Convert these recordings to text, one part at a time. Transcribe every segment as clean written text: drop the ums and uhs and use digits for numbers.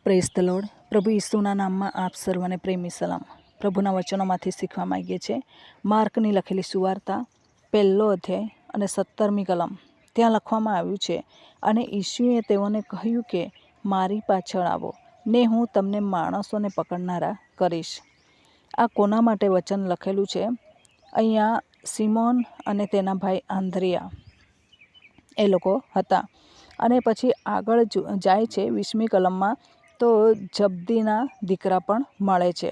Praise the lord. પ્રભુ ઈસુના નામમાં આપ સર્વને પ્રેમી સલામ. પ્રભુના વચનોમાંથી શીખવા માંગીએ છીએ. માર્કની લખેલી સુવાર્તા 1 અધ્યાય અને 17મી કલમ. ત્યાં લખવામાં આવ્યું છે, અને ઈસુએ તેઓને કહ્યું કે મારી પાછળ આવો ને હું તમને માણસોને પકડનારા કરીશ. આ કોના માટે વચન લખેલું છે? અહીંયા સિમોન અને તેના ભાઈ આંદ્રિયા એ લોકો હતા. અને પછી આગળ જાય છે 20મી કલમમાં, તો જબ્દીના દીકરા પણ મળે છે.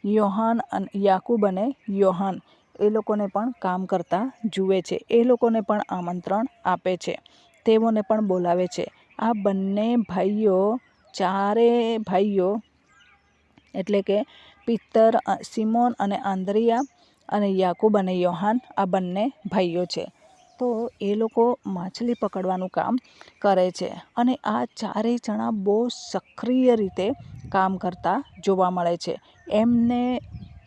યાકૂબ અને યોહાન એ લોકોને પણ કામ કરતા જુએ છે. એ લોકોને પણ આમંત્રણ આપે છે, તેઓને પણ બોલાવે છે. આ બંને ભાઈઓ, ચારે ભાઈઓ એટલે કે પિત્તર, સિમોન અને આંદ્રિયા અને યાકૂબ અને યોહાન, આ બંને ભાઈઓ છે. તો એ લોકો માછલી પકડવાનું કામ કરે છે. અને આ ચારેય જણા બહુ સક્રિય રીતે કામ કરતા જોવા મળે છે. એમને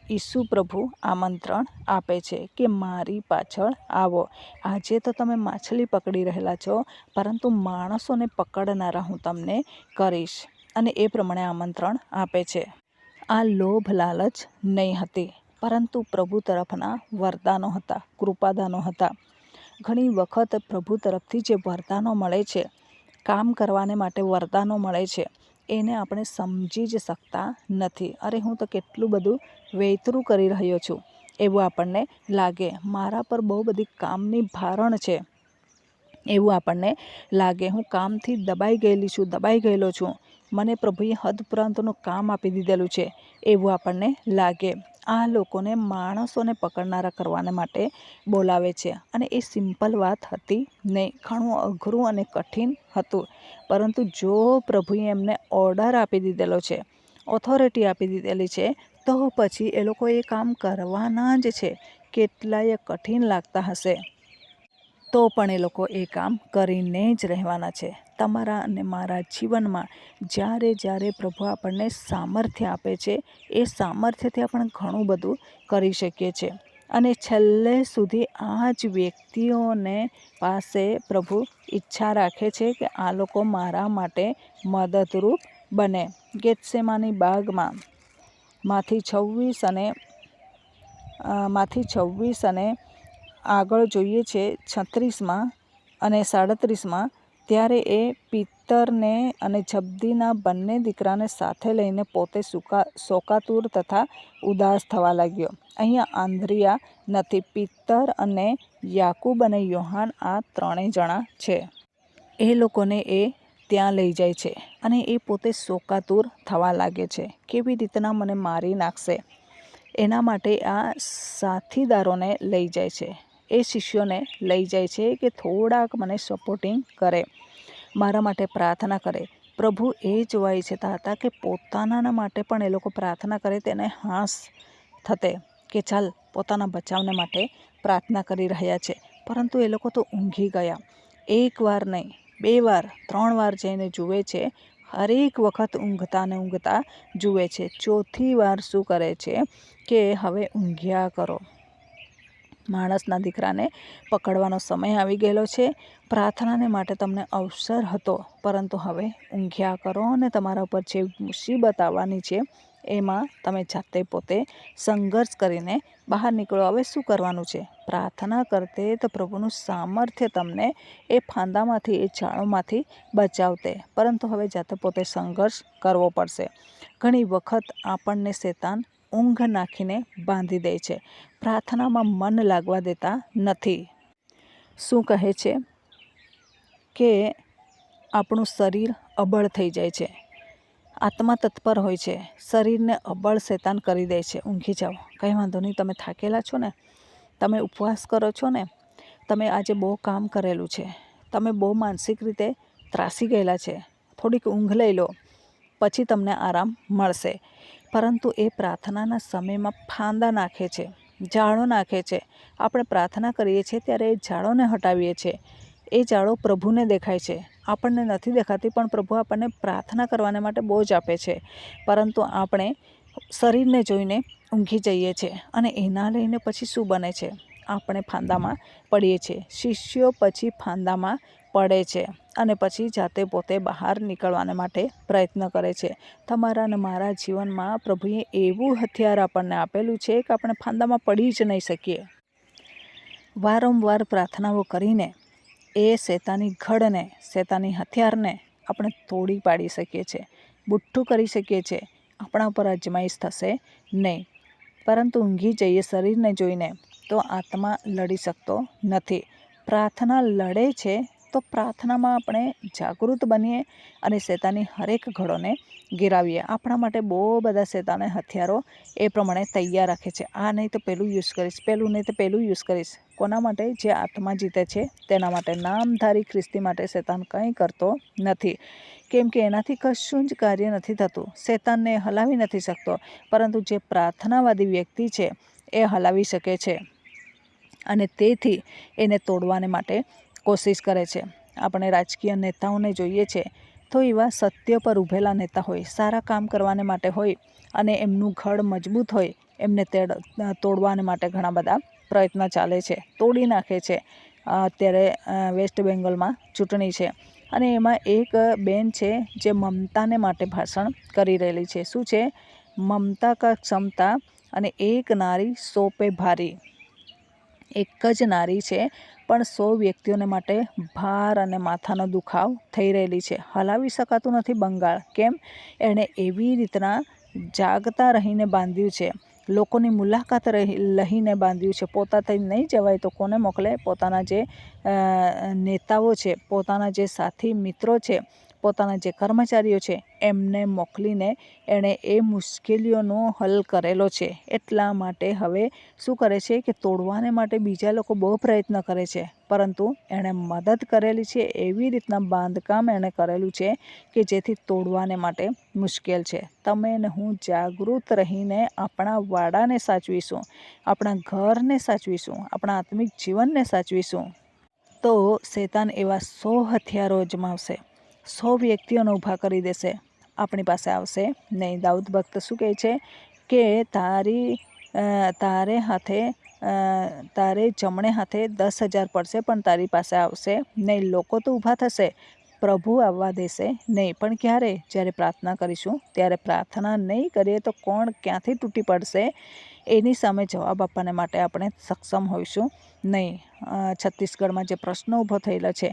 ઈસુ પ્રભુ આમંત્રણ આપે છે કે મારી પાછળ આવો. આજે તો તમે માછલી પકડી રહેલા છો, પરંતુ માણસોને પકડનારા હું તમને કરીશ. અને એ પ્રમાણે આમંત્રણ આપે છે. આ લોભ લાલચ નહીં હતી, પરંતુ પ્રભુ તરફના વરદાનો હતા, કૃપાદાનો હતા. ઘણી વખત પ્રભુ તરફથી જે વરદાનો મળે છે, કામ કરવાને માટે વરદાનો મળે છે, એને આપણે સમજી જ શકતા નથી. અરે હું તો કેટલું બધું વેતરું કરી રહ્યો છું એવું આપણને લાગે. મારા પર બહુ બધી કામની ભારણ છે એવું આપણને લાગે. હું કામથી દબાઈ ગયેલો છું. મને પ્રભુએ હદ ઉપરાંતનું કામ આપી દીધેલું છે એવું આપણને લાગે. આ લોકોને માણસોને પકડનારા કરવાને માટે બોલાવે છે. અને એ સિમ્પલ વાત હતી નહીં, ઘણું અઘરું અને કઠિન હતું. પરંતુ જો પ્રભુએ એમને ઓર્ડર આપી દીધેલો છે, ઓથોરિટી આપી દીધેલી છે, તો પછી એ લોકો એ કામ કરવાના જ છે. કેટલાય કઠિન લાગતા હશે, તો પણ એ લોકો એ કામ કરીને જ રહેવાના છે. તમારા અને મારા જીવનમાં જ્યારે પ્રભુ આપણને સામર્થ્ય આપે છે, એ સામર્થ્યથી આપણે ઘણું બધું કરી શકીએ છીએ. અને છેલ્લે સુધી આ જ વ્યક્તિઓને પાસે પ્રભુ ઈચ્છા રાખે છે કે આ લોકો મારા માટે મદદરૂપ બને. ગેત્સેમાની બાગમાં માંથી 26 અને આગળ જોઈએ છે 36માં અને 37માં, ત્યારે એ પિત્તરને અને જબ્દીના બંને દીકરાને સાથે લઈને પોતે શોકાતુર તથા ઉદાસ થવા લાગ્યો. અહીંયા આંદ્રિયા નથી, પિત્તર અને યાકૂબ અને યોહાન, આ ત્રણેય જણા છે. એ લોકોને એ ત્યાં લઈ જાય છે અને એ પોતે શોકાતુર થવા લાગે છે. કેવી રીતના મને મારી નાખશે, એના માટે આ સાથીદારોને લઈ જાય છે, એ શિષ્યોને લઈ જાય છે કે થોડાક મને સપોર્ટિંગ કરે, મારા માટે પ્રાર્થના કરે. પ્રભુ એ જોવા ઈચ્છતા હતા કે પોતાના માટે પણ એ લોકો પ્રાર્થના કરે, તેને હાશ થતે કે ચાલ પોતાના બચાવને માટે પ્રાર્થના કરી રહ્યા છે. પરંતુ એ લોકો તો ઊંઘી ગયા. 1 વાર નહીં, 2 વાર, 3 વાર જઈને જુએ છે. હરેક વખત ઊંઘતા જુએ છે. 4થી વાર શું કરે છે કે હવે ઊંઘ્યા કરો. માણસના દીકરાને પકડવાનો સમય આવી ગયેલો છે. પ્રાર્થનાને માટે તમને અવસર હતો, પરંતુ હવે ઊંઘ્યા કરો અને તમારા ઉપર જે મુસીબત આવવાની છે એમાં તમે જાતે પોતે સંઘર્ષ કરીને બહાર નીકળો. હવે શું કરવાનું છે? પ્રાર્થના કરતે તો પ્રભુનું સામર્થ્ય તમને એ ફાંદામાંથી, એ જાળોમાંથી બચાવતે, પરંતુ હવે જાતે પોતે સંઘર્ષ કરવો પડશે. ઘણી વખત આપણને શેતાન ઊંઘ નાખીને બાંધી દે છે, પ્રાર્થનામાં મન લાગવા દેતા નથી. શું કહે છે કે આપણું શરીર અબળ થઈ જાય છે, આત્મા તત્પર હોય છે, શરીરને અબળ શેતાન કરી દે છે. ઊંઘી જાઓ, કંઈ વાંધો નહીં, તમે થાકેલા છો ને, તમે ઉપવાસ કરો છો ને, તમે આજે બહુ કામ કરેલું છે, તમે બહુ માનસિક રીતે ત્રાસી ગયેલા છે, થોડીક ઊંઘ લઈ લો, પછી તમને આરામ મળશે. પરંતુ એ પ્રાર્થનાના સમયમાં ફાંદા નાખે છે, જાળો નાખે છે. આપણે પ્રાર્થના કરીએ છીએ ત્યારે એ જાળોને હટાવીએ છીએ. એ જાળો પ્રભુને દેખાય છે, આપણને નથી દેખાતી, પણ પ્રભુ આપણને પ્રાર્થના કરવાને માટે બહુ જ આપે છે. પરંતુ આપણે શરીરને જોઈને ઊંઘી જઈએ છીએ, અને એના લઈને પછી શું બને છે? આપણે ફાંદામાં પડીએ છીએ. શિષ્યો પછી ફાંદામાં પડે છે. અને પછી જાતે પોતે બહાર નીકળવાને માટે પ્રયત્ન કરે છે. તમારા અને મારા જીવનમાં પ્રભુએ એવું હથિયાર આપણને આપેલું છે કે આપણે ફાંદામાં પડી જ નહીં શકીએ. વારંવાર પ્રાર્થનાઓ કરીને એ શેતાની ઘડને, શેતાની હથિયારને આપણે તોડી પાડી શકીએ છીએ, બુઠ્ઠું કરી શકીએ છીએ. આપણા ઉપર અજમાઈશ થશે નહીં. પરંતુ ઊંઘી જઈએ શરીરને જોઈને તો આત્મા લડી શકતો નથી. પ્રાર્થના લડે છે તો પ્રાર્થનામાં આપણે જાગૃત બનીએ અને શેતાની હરેક ઘડોને ગિરાવીએ. આપણા માટે બહુ બધા શેતાને હથિયારો એ પ્રમાણે તૈયાર રાખે છે. આ નહીં તો પેલું યુઝ કરીશ, પેલું નહીં તો પેલું યુઝ કરીશ. કોના માટે? જે આત્મા જીતે છે તેના માટે. નામધારી ખ્રિસ્તી માટે શેતાન કંઈ કરતો નથી, કેમ કે એનાથી કશું જ કાર્ય નથી થતું. શેતાનને હલાવી નથી શકતો. પરંતુ જે પ્રાર્થનાવાદી વ્યક્તિ છે એ હલાવી શકે છે અને તેથી એને તોડવાને માટે કોશિશ કરે છે. આપણે રાજકીય નેતાઓને જોઈએ છે તો એવા સત્ય પર ઊભેલા નેતા હોય, સારા કામ કરવાને માટે હોય અને એમનું ઘડ મજબૂત હોય, એમને તોડવાને માટે ઘણા બધા પ્રયત્ન ચાલે છે, તોડી નાખે છે. અત્યારે વેસ્ટ બેંગલમાં ચૂંટણી છે અને એમાં એક બેન છે જે મમતાને માટે ભાષણ કરી રહેલી છે. શું છે? મમતા કા ક્ષમતા અને એક નારી 100 पे ભારી. એક જ નારી છે પણ 100 વ્યક્તિઓને માટે ભાર અને માથાનો દુખાવ થઈ રહેલી છે. હલાવી શકાતું નથી બંગાળ. કેમ? એણે એવી રીતના જાગતા રહીને બાંધ્યું છે, લોકોની મુલાકાત લઈને બાંધ્યું છે. પોતાથી નહીં જવાય તો કોને મોકલે? પોતાના જે નેતાઓ છે, પોતાના જે સાથી મિત્રો છે, પોતાના જે કર્મચારીઓ છે એમને મોકલીને એણે એ મુશ્કેલીઓનો હલ કરેલો છે. એટલા માટે હવે શું કરે છે કે તોડવાને માટે બીજા લોકો બહુ પ્રયત્ન કરે છે, પરંતુ એણે મદદ કરેલી છે. એવી રીતના બાંધકામ એણે કરેલું છે કે જેથી તોડવાને માટે મુશ્કેલ છે. તમે ને હું જાગૃત રહીને આપણા વાડાને સાચવીશું, આપણા ઘરને સાચવીશું, આપણા આત્મિક જીવનને સાચવીશું તો શેતાન એવા 100 હથિયારો અજમાવશે, 100 વ્યક્તિઓને ઊભા કરી દેશે, આપણી પાસે આવશે નહીં. દાઉદ ભક્ત શું કહે છે કે તારે જમણે હાથે 10,000 પડશે પણ તારી પાસે આવશે નહીં. લોકો તો ઊભા થશે, પ્રભુ આવવા દેશે નહીં. પણ ક્યારે? જ્યારે પ્રાર્થના કરીશું ત્યારે. પ્રાર્થના નહીં કરીએ તો કોણ ક્યાંથી તૂટી પડશે એની સામે જવાબ આપવાને માટે આપણે સક્ષમ હોઈશું નહીં. છત્તીસગઢમાં જે પ્રશ્ન ઊભો થયેલા છે,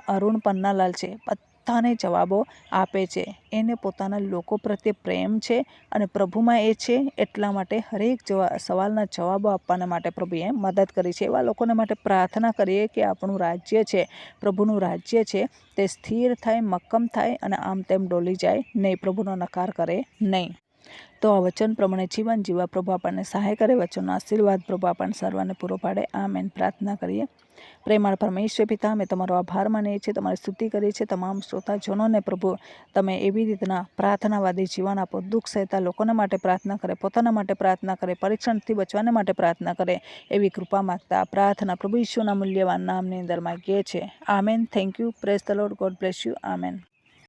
અરુણ પન્નાલાલ છે, બધાને જવાબો આપે છે. એને પોતાના લોકો પ્રત્યે પ્રેમ છે અને પ્રભુમાં એ છે. એટલા માટે હરેક સવાલના જવાબો આપવાના માટે પ્રભુએ મદદ કરી છે. એવા લોકોને માટે પ્રાર્થના કરીએ કે આપણું રાજ્ય છે, પ્રભુનું રાજ્ય છે, તે સ્થિર થાય, મક્કમ થાય અને આમ તેમ ડોલી જાય નહીં, પ્રભુનો નકાર કરે નહીં. તો આ વચન પ્રમાણે જીવન જીવવા પ્રભુ આપણને સહાય કરે. વચનનો આશીર્વાદ પ્રભુ આપણને સર્વને પૂરો પાડે. આમેન. પ્રાર્થના કરીએ. પ્રેમાળ પરમેશ્વર પિતા, અમે તમારો આભાર માનીએ છીએ, તમારી સ્તુતિ કરીએ છીએ. તમામ શ્રોતાજનોને પ્રભુ તમે એવી રીતના પ્રાર્થનાવાદી જીવન આપો. દુઃખ સહેતા લોકોને માટે પ્રાર્થના કરે, પોતાના માટે પ્રાર્થના કરે, પરીક્ષણથી બચવાને માટે પ્રાર્થના કરે, એવી કૃપા માગતા પ્રાર્થના પ્રભુ ઈશ્વરના મૂલ્યવાન નામની અંદર માગીએ છીએ. Amen. Thank you. Praise the lord. God bless you. Amen.